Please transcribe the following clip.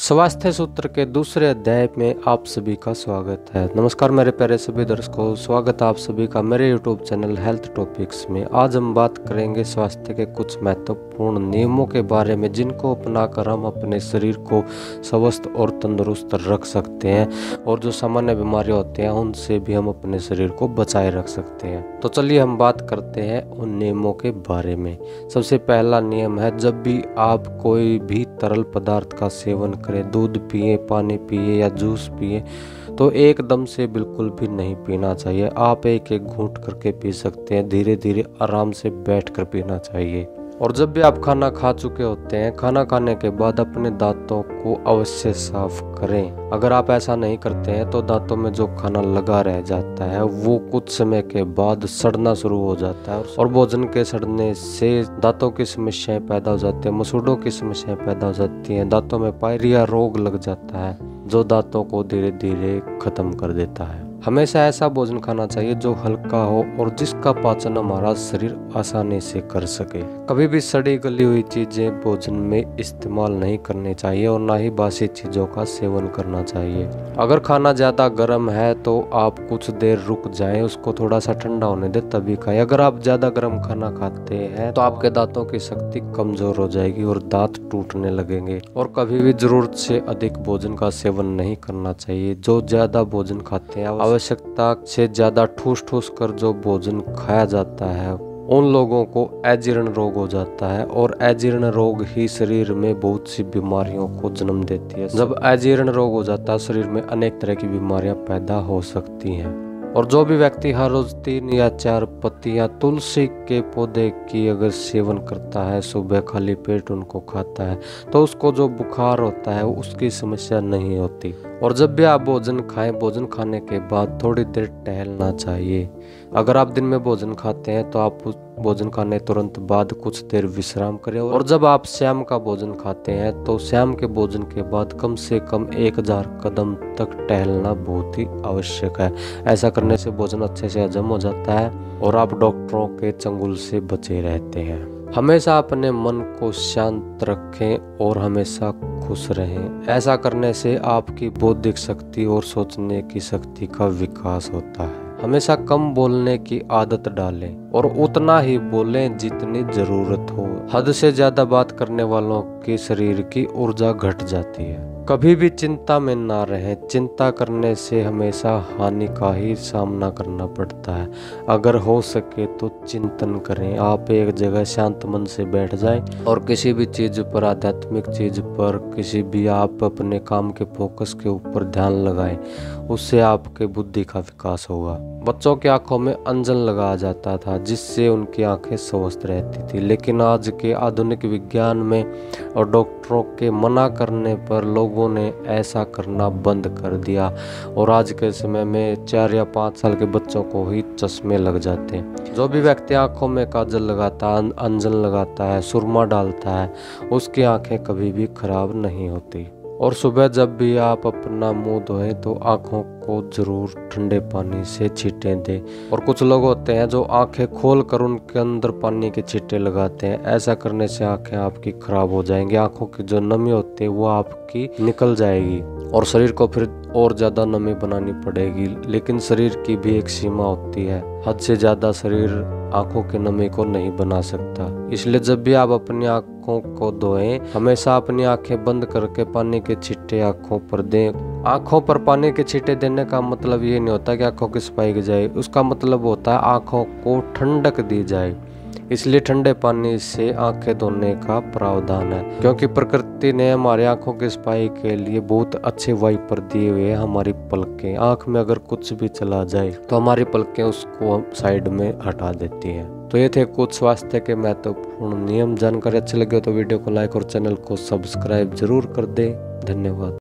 स्वास्थ्य सूत्र के दूसरे अध्याय में आप सभी का स्वागत है। नमस्कार मेरे प्यारे सभी दर्शकों, स्वागत है आप सभी का मेरे YouTube चैनल हेल्थ टॉपिक्स में। आज हम बात करेंगे स्वास्थ्य के कुछ महत्वपूर्ण नियमों के बारे में, जिनको अपनाकर हम अपने शरीर को स्वस्थ और तंदुरुस्त रख सकते हैं और जो सामान्य बीमारियां होती हैं उनसे भी हम अपने शरीर को बचाए रख सकते हैं। तो चलिए हम बात करते हैं उन नियमों के बारे में। सबसे पहला नियम है, जब भी आप कोई भी तरल पदार्थ का सेवन करें, दूध पिए, पानी पिए या जूस पिए, तो एकदम से बिल्कुल भी नहीं पीना चाहिए। आप एक एक घूंट करके पी सकते हैं, धीरे धीरे आराम से बैठ कर पीना चाहिए। और जब भी आप खाना खा चुके होते हैं, खाना खाने के बाद अपने दांतों को अवश्य साफ करें। अगर आप ऐसा नहीं करते हैं तो दांतों में जो खाना लगा रह जाता है वो कुछ समय के बाद सड़ना शुरू हो जाता है और भोजन के सड़ने से दांतों की समस्याएं पैदा हो जाती हैं, मसूड़ों की समस्याएं पैदा हो जाती हैं, दांतों में पायरिया रोग लग जाता है जो दांतों को धीरे धीरे खत्म कर देता है। हमेशा ऐसा भोजन खाना चाहिए जो हल्का हो और जिसका पाचन हमारा शरीर आसानी से कर सके। कभी भी सड़ी गली हुई चीजें भोजन में इस्तेमाल नहीं करनी चाहिए और ना ही बासी चीजों का सेवन करना चाहिए। अगर खाना ज्यादा गर्म है तो आप कुछ देर रुक जाएं, उसको थोड़ा सा ठंडा होने दें तभी खाएं। अगर आप ज्यादा गर्म खाना खाते हैं तो आपके दांतों की शक्ति कमजोर हो जाएगी और दांत टूटने लगेंगे। और कभी भी जरूरत से अधिक भोजन का सेवन नहीं करना चाहिए। जो ज्यादा भोजन खाते हैं, आवश्यकता से ज्यादा ठूस ठूस कर जो भोजन खाया जाता है, उन लोगों को अजीर्ण रोग हो जाता है और अजीर्ण रोग ही शरीर में बहुत सी बीमारियों को जन्म देती है। जब अजीर्ण रोग हो जाता है, शरीर में अनेक तरह की बीमारियां पैदा हो सकती हैं। और जो भी व्यक्ति हर रोज 3 या 4 पत्तियां तुलसी के पौधे की अगर सेवन करता है, सुबह खाली पेट उनको खाता है, तो उसको जो बुखार होता है उसकी समस्या नहीं होती। और जब भी आप भोजन खाएं, भोजन खाने के बाद थोड़ी देर टहलना चाहिए। अगर आप दिन में भोजन खाते हैं तो आप भोजन खाने तुरंत बाद कुछ देर विश्राम करें। और जब आप शाम का भोजन खाते हैं तो शाम के भोजन के बाद कम से कम 1000 कदम तक टहलना बहुत ही आवश्यक है। ऐसा करने से भोजन अच्छे से हजम हो जाता है और आप डॉक्टरों के चंगुल से बचे रहते हैं। हमेशा अपने मन को शांत रखें और हमेशा खुश रहें। ऐसा करने से आपकी बौद्धिक शक्ति और सोचने की शक्ति का विकास होता है। हमेशा कम बोलने की आदत डालें और उतना ही बोलें जितनी जरूरत हो। हद से ज्यादा बात करने वालों के शरीर की ऊर्जा घट जाती है। कभी भी चिंता में ना रहें। चिंता करने से हमेशा हानि का ही सामना करना पड़ता है। अगर हो सके तो चिंतन करें। आप एक जगह शांत मन से बैठ जाएं और किसी भी चीज पर, आध्यात्मिक चीज पर, किसी भी आप अपने काम के फोकस के ऊपर ध्यान लगाएं। उससे आपके बुद्धि का विकास होगा। बच्चों की आंखों में अंजन लगाया जाता था जिससे उनकी आंखें स्वस्थ रहती थी, लेकिन आज के आधुनिक विज्ञान में और डॉक्टरों के मना करने पर लोगों ने ऐसा करना बंद कर दिया और आज के समय में 4 या 5 साल के बच्चों को ही चश्मे लग जाते हैं। जो भी व्यक्ति आंखों में काजल लगाता है, अंजन लगाता है, सुरमा डालता है, उसकी आंखें कभी भी खराब नहीं होती। और सुबह जब भी आप अपना मुंह धोएं तो आंखों को जरूर ठंडे पानी से छींटें दें। और कुछ लोग होते हैं जो आंखें खोल कर उनके अंदर पानी के छींटे लगाते हैं। ऐसा करने से आंखें आपकी खराब हो जाएंगी। आंखों की जो नमी होती है वो आपकी निकल जाएगी और शरीर को फिर और ज्यादा नमी बनानी पड़ेगी। लेकिन शरीर की भी एक सीमा होती है। हद से ज्यादा शरीर आंखों की नमी को नहीं बना सकता। इसलिए जब भी आप अपनी आंखों को धोएं, हमेशा अपनी आंखें बंद करके पानी के छींटे आंखों पर दें। आंखों पर पानी के छींटे देने का मतलब ये नहीं होता कि आंखों की सफाई की जाए। उसका मतलब होता है आंखों को ठंडक दी जाए। इसलिए ठंडे पानी से आंखें धोने का प्रावधान है, क्योंकि प्रकृति ने हमारे आंखों की सफाई के लिए बहुत अच्छे वाइपर दिए हुए हैं। हमारी पलकें, आंख में अगर कुछ भी चला जाए तो हमारी पलकें उसको साइड में हटा देती हैं। तो ये थे कुछ स्वास्थ्य के महत्वपूर्ण नियम। जानकारी अच्छी लगे तो वीडियो को लाइक और चैनल को सब्सक्राइब जरूर कर दें। धन्यवाद।